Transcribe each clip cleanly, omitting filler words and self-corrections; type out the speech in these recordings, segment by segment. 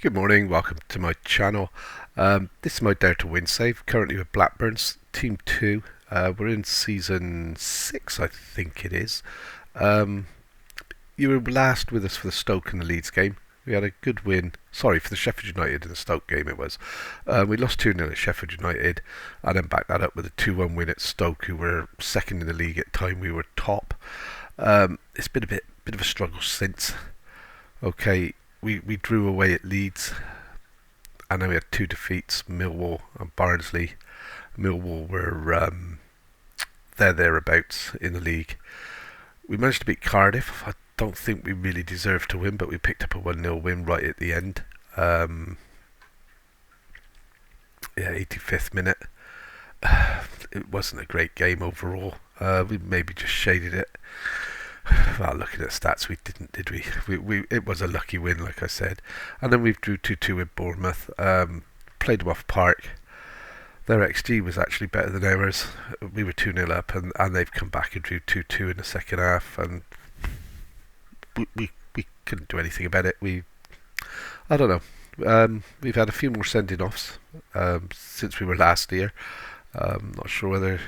Good morning, welcome to my channel. This is my Dare to Win save, currently with Blackburn's Team 2. We're in Season 6, I think it is. You were last with us for the Stoke and the Leeds game. We had a good win, sorry, for the Sheffield United and the Stoke game it was. We lost 2-0 at Sheffield United and then backed that up with a 2-1 win at Stoke, who were second in the league at the time we were top. It's been a bit of a struggle since. Okay, we drew away at Leeds, and then we had two defeats, Millwall and Barnsley. Millwall were thereabouts in the league. We managed to beat Cardiff. I don't think we really deserved to win, but we picked up a 1-0 win right at the end. 85th minute. It wasn't a great game overall. We maybe just shaded it. Well, looking at stats, we didn't, did we? It was a lucky win, like I said. And then we drew 2-2 with Bournemouth. Played them off park. Their XG was actually better than ours. We were 2-0 up, and they've come back and drew 2-2 in the second half. And we couldn't do anything about it. I don't know. We've had a few more sending offs since we were last here. Not sure whether,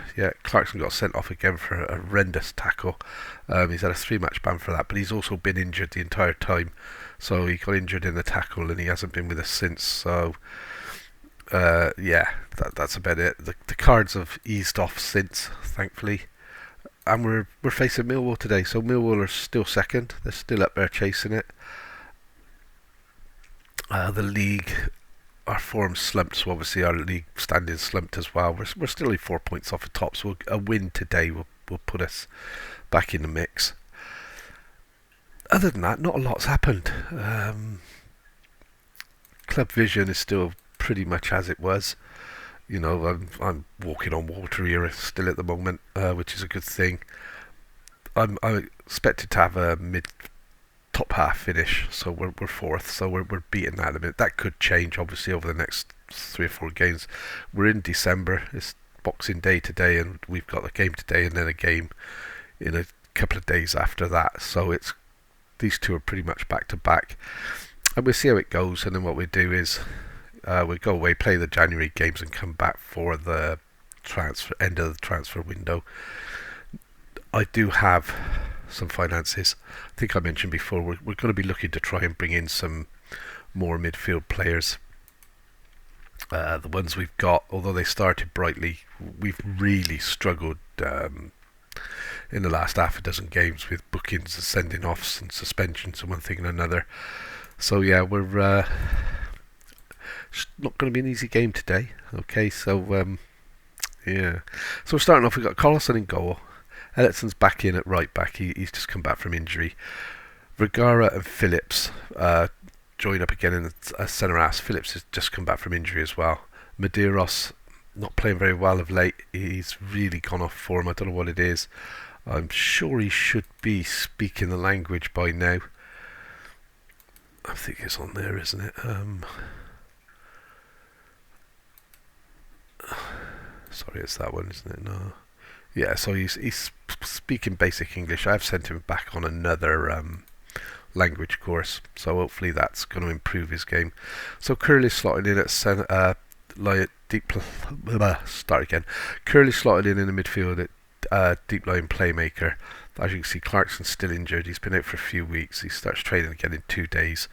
Clarkson got sent off again for a horrendous tackle. He's had a 3-match ban for that, but he's also been injured the entire time. So he got injured in the tackle and he hasn't been with us since. So, that's about it. The cards have eased off since, thankfully. And we're facing Millwall today, so Millwall are still second. They're still up there chasing it. The league, our form slumped, so obviously our league standing slumped as well. We're still only 4 points off the top, so a win today will put us back in the mix. Other than that, not a lot's happened. Club vision is still pretty much as it was. You know, I'm walking on water here still at the moment, which is a good thing. I'm expected to have a top half finish, so we're fourth, so we're beating that a bit. That could change obviously over the next 3 or 4 games. We're in December, it's Boxing Day today, and we've got a game today and then a game in a couple of days after that, so it's these two are pretty much back to back, and we'll see how it goes. And then what we do is we go away, play the January games, and come back for the end of the transfer window. I do have some finances. I think I mentioned before we're going to be looking to try and bring in some more midfield players. The ones we've got, although they started brightly, we've really struggled in the last half a dozen games with bookings and sending offs and suspensions and one thing and another. So yeah, we're it's not going to be an easy game today. Okay, so so we're starting off. We've got Collison in goal. Ellison's back in at right back. He's just come back from injury. Vergara and Phillips join up again in the centre half. Phillips has just come back from injury as well. Medeiros not playing very well of late. He's really gone off form. I don't know what it is. I'm sure he should be speaking the language by now. I think it's on there, isn't it? Sorry, it's that one, isn't it? No. Yeah, so he's speaking basic English. I've sent him back on another language course, so hopefully that's going to improve his game. So Curley's slotted in at start again. Curley slotted in the midfield at deep line playmaker. As you can see, Clarkson's still injured. He's been out for a few weeks. He starts training again in 2 days.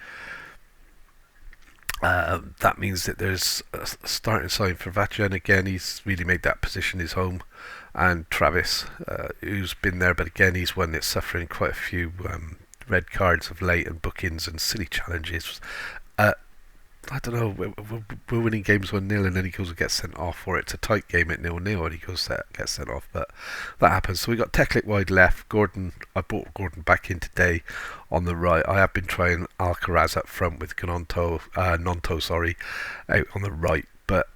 That means that there's a starting sign for Vacha, and again he's really made that position his home. And Travis, who's been there, but again he's one that's suffering quite a few red cards of late and bookings and silly challenges. I don't know, we're winning games 1-0 and then he goes and gets sent off, or it's a tight game at 0-0 and he gets sent off, but that happens. So we got Teklik wide left, Gordon, I brought Gordon back in today on the right. I have been trying Alcaraz up front with Nonto out on the right, but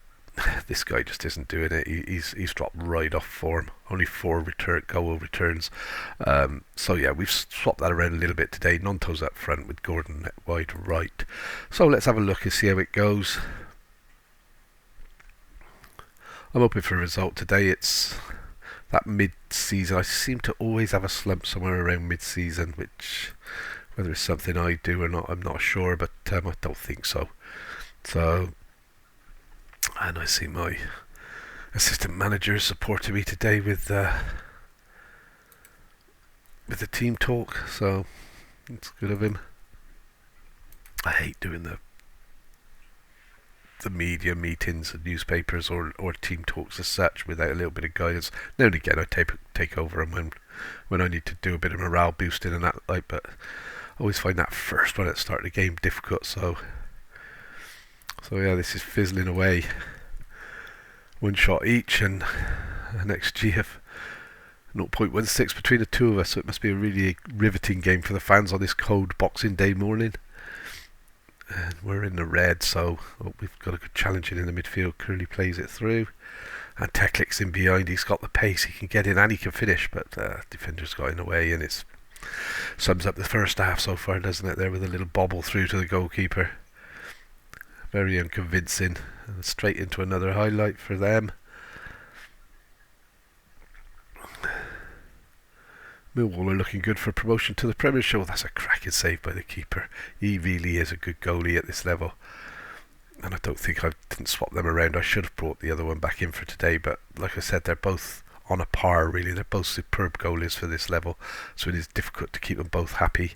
this guy just isn't doing it. He's dropped right off form. Only 4 goal returns. So yeah, we've swapped that around a little bit today. Nonto's up front with Gordon wide right. So let's have a look and see how it goes. I'm hoping for a result today. It's that mid-season. I seem to always have a slump somewhere around mid-season, which Whether it's something I do or not, I'm not sure, but I don't think so. So, and I see my assistant manager is supporting me today with the team talk, so it's good of him. I hate doing the media meetings and newspapers or team talks as such without a little bit of guidance. Now and again I take over them when I need to do a bit of morale boosting and that, like, but I always find that first one at the start of the game difficult, so yeah, this is fizzling away. One shot each, and an XG of 0.16 between the two of us, so it must be a really riveting game for the fans on this cold Boxing Day morning. And we're in the red, so we've got a good challenge in the midfield. Curly plays it through, and Teklik's in behind. He's got the pace, he can get in and he can finish, but defender's got in the way, and it sums up the first half so far, doesn't it, there with a little bobble through to the goalkeeper. Very unconvincing, and straight into another highlight for them. Millwall are looking good for promotion to the Premiership. Oh, that's a cracking save by the keeper. He really is a good goalie at this level. And I don't think I didn't swap them around. I should have brought the other one back in for today, but like I said, they're both on a par, really. They're both superb goalies for this level, so it is difficult to keep them both happy.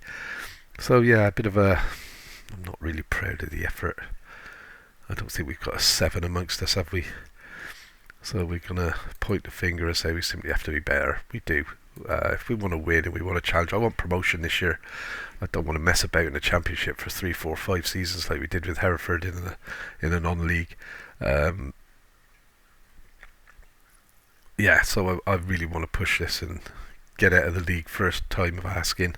So yeah, a bit of a... I'm not really proud of the effort. I don't think we've got a 7 amongst us, have we? So we're going to point the finger and say we simply have to be better. We do. If we want to win and we want to challenge, I want promotion this year. I don't want to mess about in the Championship for 3, 4, 5 seasons like we did with Hereford in a non-league. Yeah, so I really want to push this and get out of the league first time of asking.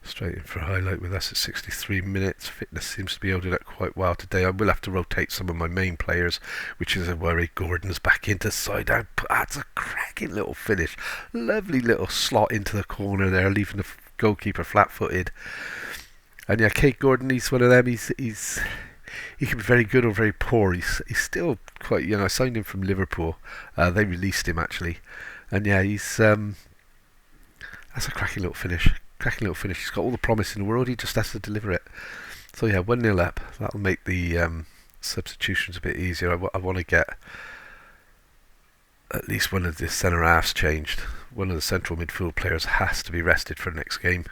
Straight in for a highlight with us at 63 minutes. Fitness seems to be holding up quite well today. I will have to rotate some of my main players, which is a worry. Gordon's back into side down. That's a cracking little finish. Lovely little slot into the corner there, leaving the goalkeeper flat-footed. And yeah, Kate Gordon, he's one of them. He can be very good or very poor. He's still quite young. I signed him from Liverpool. They released him actually, and yeah, that's a cracking little finish. He's got all the promise in the world. He just has to deliver it. So yeah, 1-0 up. That'll make the substitutions a bit easier. I want to get at least one of the centre halves changed. One of the central midfield players has to be rested for the next game.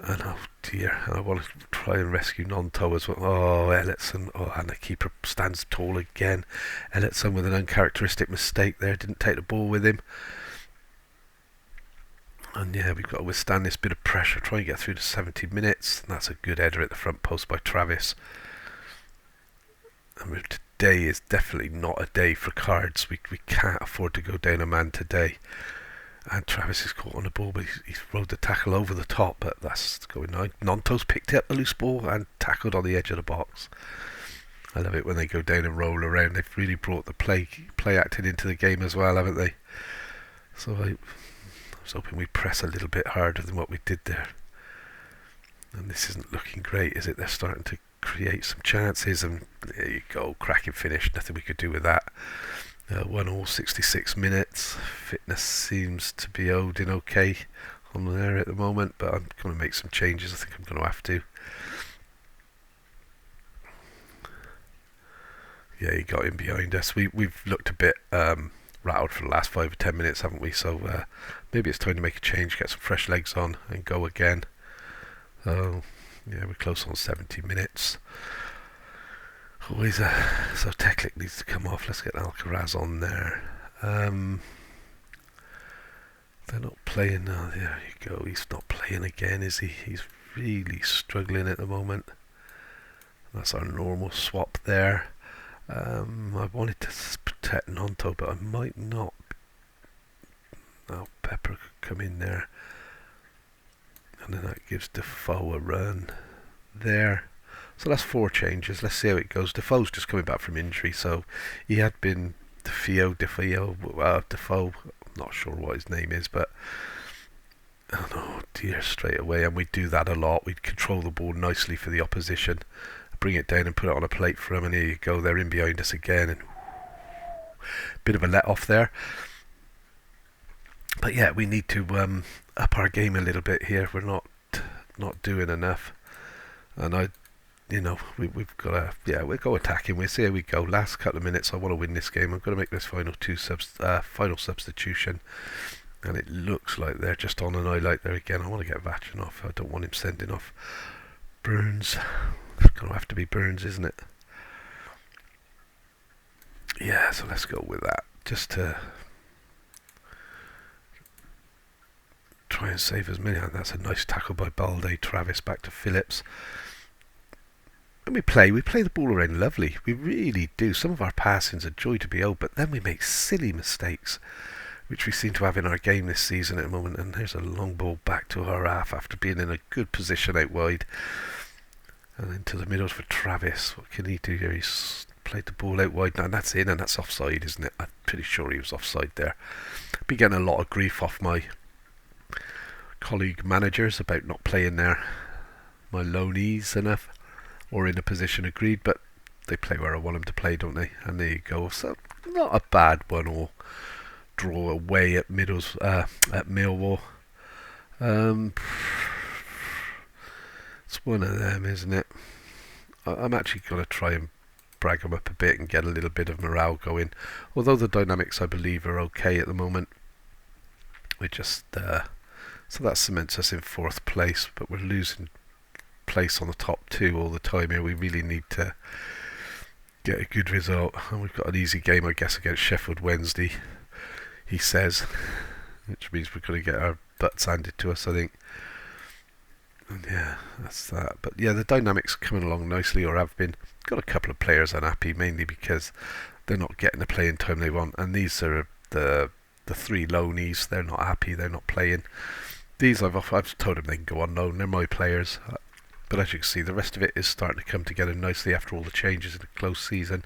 And oh dear, I want to try and rescue Nonto as well. Oh, Ellison. Oh, and the keeper stands tall again. Ellison with an uncharacteristic mistake there. Didn't take the ball with him. And yeah, we've got to withstand this bit of pressure, try and get through to 70 minutes. And that's a good header at the front post by Travis. And today is definitely not a day for cards. We can't afford to go down a man today. And Travis is caught on the ball, but he's rode the tackle over the top, but that's going on. Nonto's picked up the loose ball and tackled on the edge of the box. I love it when they go down and roll around. They've really brought the play acting into the game as well, haven't they? So I was hoping we'd press a little bit harder than what we did there. And this isn't looking great, is it? They're starting to create some chances, and there you go, cracking finish. Nothing we could do with that. 1-1, 66 minutes. Fitness seems to be holding okay on there at the moment, but I'm going to make some changes. I think I'm going to have to. Yeah, he got in behind us. We've looked a bit rattled for the last 5 or 10 minutes, haven't we? So maybe it's time to make a change, get some fresh legs on and go again. So yeah, we're close on 70 minutes. Always so Teklik needs to come off. Let's get Alcaraz on there. They're not playing now. There you go. He's not playing again, is he? He's really struggling at the moment. That's our normal swap there. I wanted to protect Nonto, but I might not. Oh, Pepper could come in there, and then that gives Defoe a run there. So that's 4 changes. Let's see how it goes. Defoe's just coming back from injury, so he had been Defoe. I'm not sure what his name is, but oh dear, straight away. And we do that a lot. We control the ball nicely for the opposition, bring it down and put it on a plate for them, and here you go, they're in behind us again, and bit of a let off there. But yeah, we need to up our game a little bit here. We're not doing enough, and we've got to, we'll go attacking. We'll see how we go. Last couple of minutes, I want to win this game. I'm going to make this final substitution, and it looks like they're just on an highlight there again. I want to get Vachin off. I don't want him sending off Burns. It's going to have to be Burns, isn't it? Yeah, so let's go with that, just to try and save as many. And that's a nice tackle by Balde. Travis back to Phillips. When we play the ball around lovely. We really do. Some of our passing's a joy to behold, but then we make silly mistakes, which we seem to have in our game this season at the moment. And there's a long ball back to our half after being in a good position out wide. And into the middle for Travis. What can he do here? He's played the ball out wide now, and that's in, and that's offside, isn't it? I'm pretty sure he was offside there. I've been getting a lot of grief off my colleague managers about not playing my loanees enough, or in a position agreed, but they play where I want them to play, don't they? And there you go. So not a bad 1-1 draw away at Millwall. It's one of them, isn't it? I'm actually going to try and brag them up a bit and get a little bit of morale going. Although the dynamics, I believe, are okay at the moment. We just so that cements us in 4th place, but we're losing place on the top 2 all the time here. We really need to get a good result, and we've got an easy game, I guess, against Sheffield Wednesday, he says, which means we're going to get our butts handed to us, I think. And yeah, that's that. But yeah, the dynamics coming along nicely, or have been. Got a couple of players unhappy, mainly because they're not getting the playing time they want, and these are the 3 loanees. They're not happy, they're not playing. These I've told them they can go on loan, they're my players. But as you can see, the rest of it is starting to come together nicely after all the changes in the close season.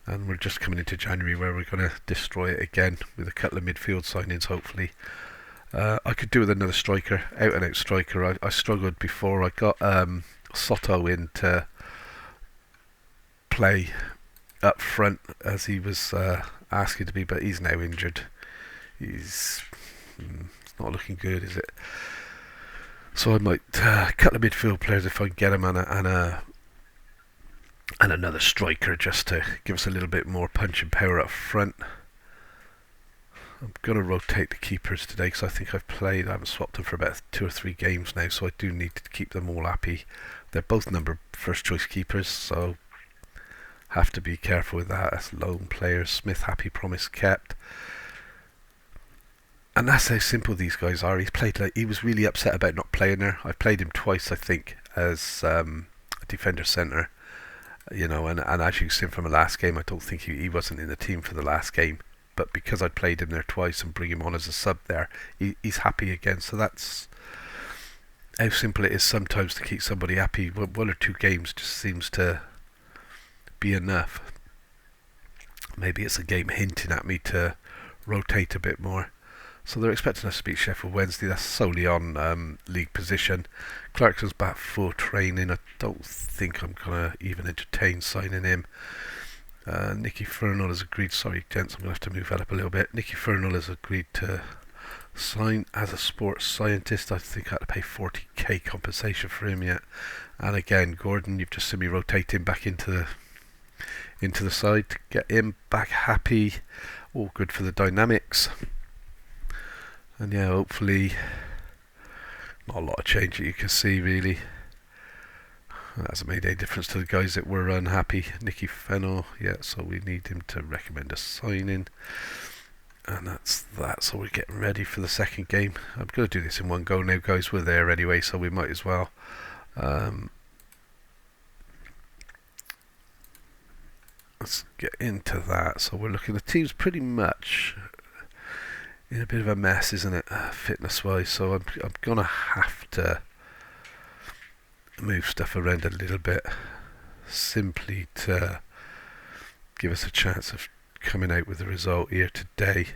And we're just coming into January where we're going to destroy it again with a couple of midfield signings, hopefully. I could do with another striker, out and out striker. I struggled before. I got Soto in to play up front as he was asking to be, but he's now injured. It's not looking good, is it? So I might cut the midfield players if I can get them, and another striker just to give us a little bit more punch and power up front. I'm going to rotate the keepers today because I think I haven't swapped them for about 2 or 3 games now, so I do need to keep them all happy. They're both number 1st choice keepers, so have to be careful with that. That's lone players. Smith happy, promise kept. And that's how simple these guys are. He was really upset about not playing there. I played him twice, I think, as a defender centre. And as you see from the last game, I don't think he wasn't in the team for the last game. But because I played him there twice and bring him on as a sub there, he's happy again. So that's how simple it is sometimes to keep somebody happy. 1 or 2 games just seems to be enough. Maybe it's a game hinting at me to rotate a bit more. So they're expecting us to beat Sheffield Wednesday. That's solely on league position. Clarkson's back for training. I don't think I'm going to even entertain signing him. Nicky Fernall has agreed. Sorry, gents, I'm going to have to move that up a little bit. Nicky Fernall has agreed to sign as a sports scientist. I think I had to pay 40k compensation for him yet. And again, Gordon, you've just seen me rotate him back into the side to get him back happy. All good for the dynamics. And yeah, hopefully not a lot of change that you can see really. That hasn't made any difference to the guys that were unhappy. Nicky Fennell, yeah, so we need him to recommend a signing. And that's that, so we're getting ready for the second game. I'm going to do this in one go now, guys. We're there anyway, so we might as well. Let's get into that. So we're looking, the team's pretty much in a bit of a mess, isn't it, fitness wise, so I'm gonna have to move stuff around a little bit simply to give us a chance of coming out with a result here today.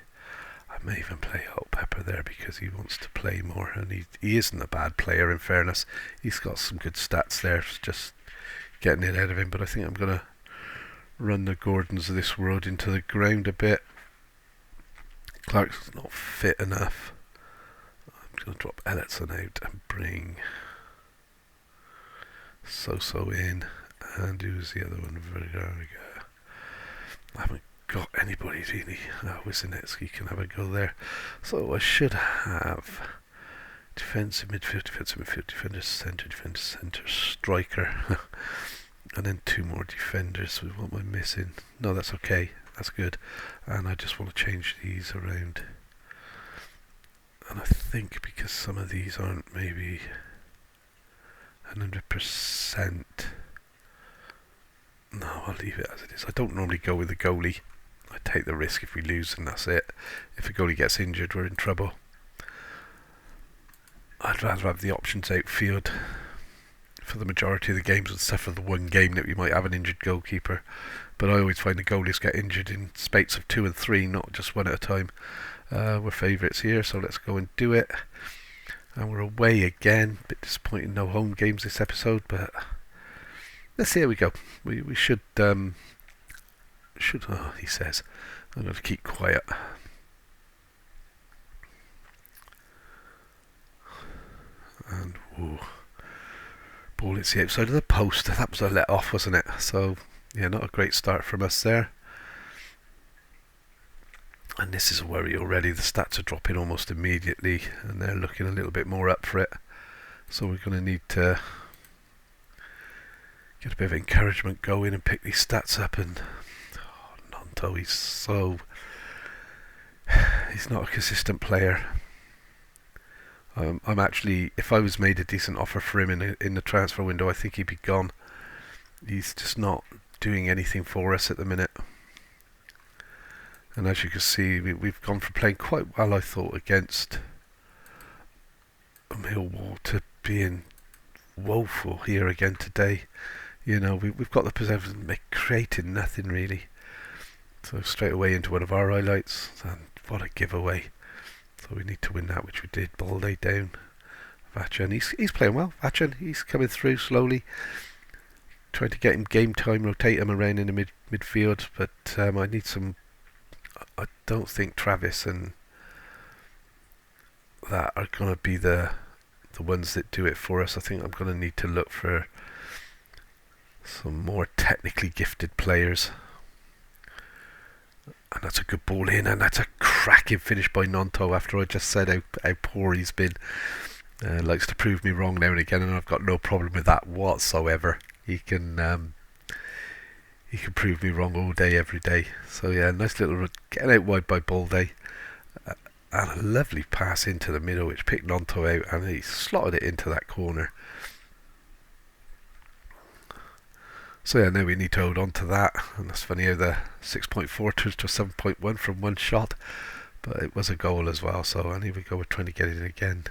I may even play Hot Pepper there because he wants to play more, and he isn't a bad player, in fairness. He's got some good stats there, it's just getting it out of him. But I think I'm gonna run the Gordons of this world into the ground a bit. Clark's not fit enough. I'm going to drop Ellerton out and bring So in. And who's the other one? I haven't got anybody really. Wisniewski can have a go there. So I should have defensive midfield, defender centre, striker. And then 2 more defenders. What am I missing? No, that's okay. That's good. And I just want to change these around. And I think because some of these aren't maybe 100%. No, I'll leave it as it is. I don't normally go with the goalie. I take the risk if we lose and that's it. If the goalie gets injured, we're in trouble. I'd rather have the options outfield for the majority of the games, except for the one game that we might have an injured goalkeeper. But I always find the goalies get injured in spates of 2 and 3, not just one at a time. We're favourites here, so let's go and do it. And we're away again. Bit disappointing, no home games this episode, but let's see how we go. We should. Oh, he says, I'm going to keep quiet. And whoa, ball hits the outside of the post. That was a let off, wasn't it? So yeah, not a great start from us there. And this is a worry already. The stats are dropping almost immediately, and they're looking a little bit more up for it. So we're going to need to get a bit of encouragement going and pick these stats up. And Nonto, he's not a consistent player. I'm actually, if I was made a decent offer for him in the transfer window, I think he'd be gone. He's just not doing anything for us at the minute. And as you can see, we've gone from playing quite well, I thought, against Millwall to being woeful here again today. You know, we've got the possession, creating nothing really. So straight away into one of our highlights, and what a giveaway. So we need to win that, which we did. Balde down. Vachan, he's playing well. Vachan, he's coming through slowly. Trying to get him game time, rotate him around in the midfield, but I need some. I don't think Travis and that are going to be the ones that do it for us. I think I'm going to need to look for some more technically gifted players. And that's a good ball in, and that's a cracking finish by Nonto after I just said how poor he's been. Likes to prove me wrong now and again, and I've got no problem with that whatsoever. He can prove me wrong all day, every day. So yeah, nice little getting out wide by Balde. And a lovely pass into the middle which picked Nonto out, and he slotted it into that corner. So yeah, now we need to hold on to that, and that's funny how the 6.4 turns to a 7.1 from one shot, but it was a goal as well, so and here we go, we're trying to get it in again,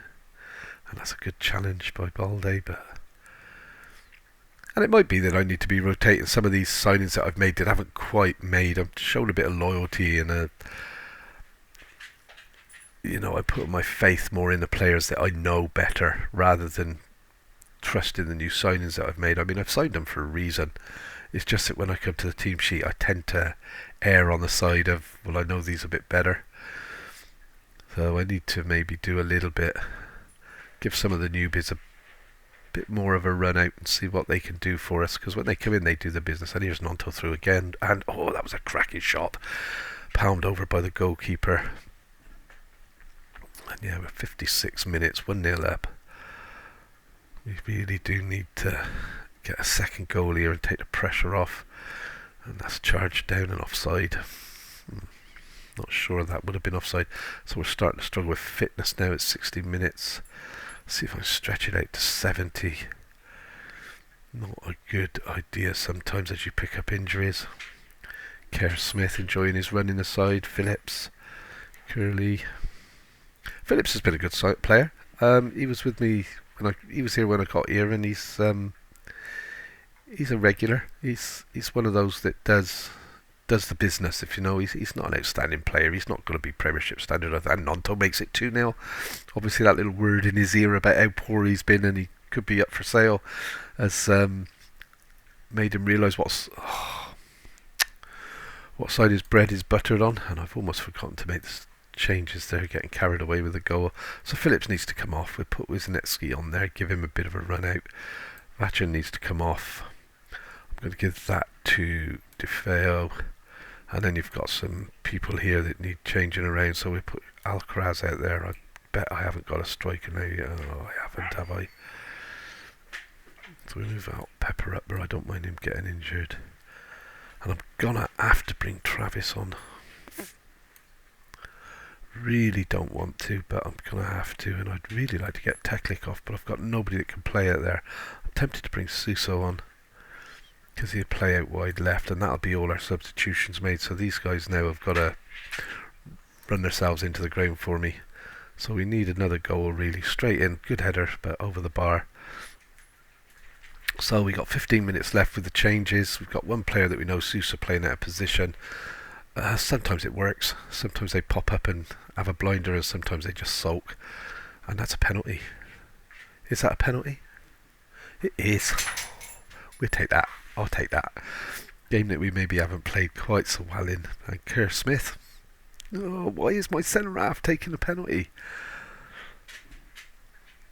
and that's a good challenge by Balde, and it might be that I need to be rotating some of these signings that I've made that I haven't quite made. I've shown a bit of loyalty and I put my faith more in the players that I know better rather than trusting the new signings that I've made. I mean, I've signed them for a reason. It's just that when I come to the team sheet, I tend to err on the side of, well, I know these a bit better. So I need to maybe do a little bit, give some of the newbies a bit more of a run out and see what they can do for us, because when they come in, they do the business. And here's Nonto through again, and oh, that was a cracking shot, palmed over by the goalkeeper. And yeah, we're 56 minutes, 1-0 up. We really do need to get a second goal here and take the pressure off, and that's charged down and offside. Not sure that would have been offside. So we're starting to struggle with fitness now at 60 minutes. See if I can stretch it out to 70. Not a good idea sometimes as you pick up injuries. Kerr Smith enjoying his run in the side. Phillips, Curley. Phillips has been a good player. He was with me he was here when I got here, and he's a regular. He's one of those that does the business. If you know, he's not an outstanding player. He's not going to be Premiership standard. And Nonto makes it 2-0. Obviously, that little word in his ear about how poor he's been and he could be up for sale has made him realise what side his bread is buttered on. And I've almost forgotten to make this changes there, getting carried away with the goal. So Phillips needs to come off. We'll put Wisniewski on there, give him a bit of a run out. Vatcher needs to come off. I'm going to give that to DeFeo. And then you've got some people here that need changing around, so we put Alcaraz out there. I bet I haven't got a striker now. Oh, I haven't, have I? So we move out Pepper up, but I don't mind him getting injured. And I'm gonna have to bring Travis on. Really don't want to, but I'm gonna have to. And I'd really like to get Teklik off, but I've got nobody that can play out there. I'm tempted to bring Suso on, because he'll play out wide left, and that'll be all our substitutions made. So these guys now have got to run themselves into the ground for me. So we need another goal, really. Straight in, good header, but over the bar. So we got 15 minutes left with the changes. We've got one player that we know, Sousa, playing out of position. Sometimes it works. Sometimes they pop up and have a blinder, and sometimes they just sulk. And that's a penalty. Is that a penalty? It is. We'll take that. I'll take that. Game that we maybe haven't played quite so well in. And Kerr Smith. Oh, why is my centre half taking a penalty?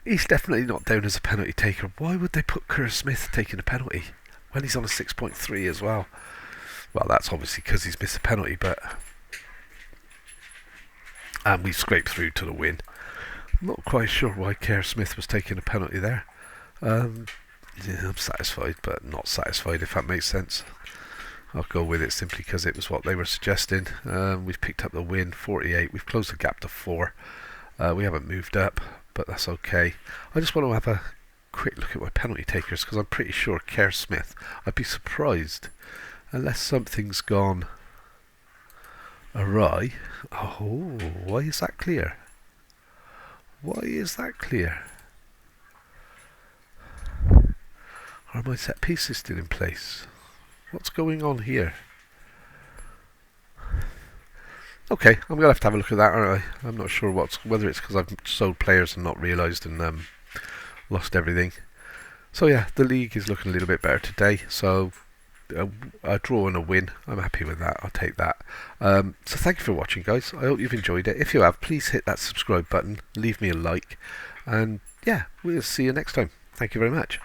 He's definitely not down as a penalty taker. Why would they put Kerr Smith taking a penalty when he's on a 6.3 as well? Well, that's obviously because he's missed a penalty, but... And we scraped through to the win. I'm not quite sure why Kerr Smith was taking a penalty there. Yeah, I'm satisfied, but not satisfied, if that makes sense. I'll go with it simply because it was what they were suggesting. We've picked up the win, 48. We've closed the gap to 4. We haven't moved up, but that's okay. I just want to have a quick look at my penalty takers, because I'm pretty sure Kerr Smith, I'd be surprised unless something's gone awry. Oh, why is that clear? Why is that clear? Are my set pieces still in place? What's going on here? Okay, I'm going to have a look at that, aren't I? I'm not sure whether it's because I've sold players and not realised and lost everything. So yeah, the league is looking a little bit better today. So a draw and a win, I'm happy with that. I'll take that. So thank you for watching, guys. I hope you've enjoyed it. If you have, please hit that subscribe button, leave me a like, and yeah, we'll see you next time. Thank you very much.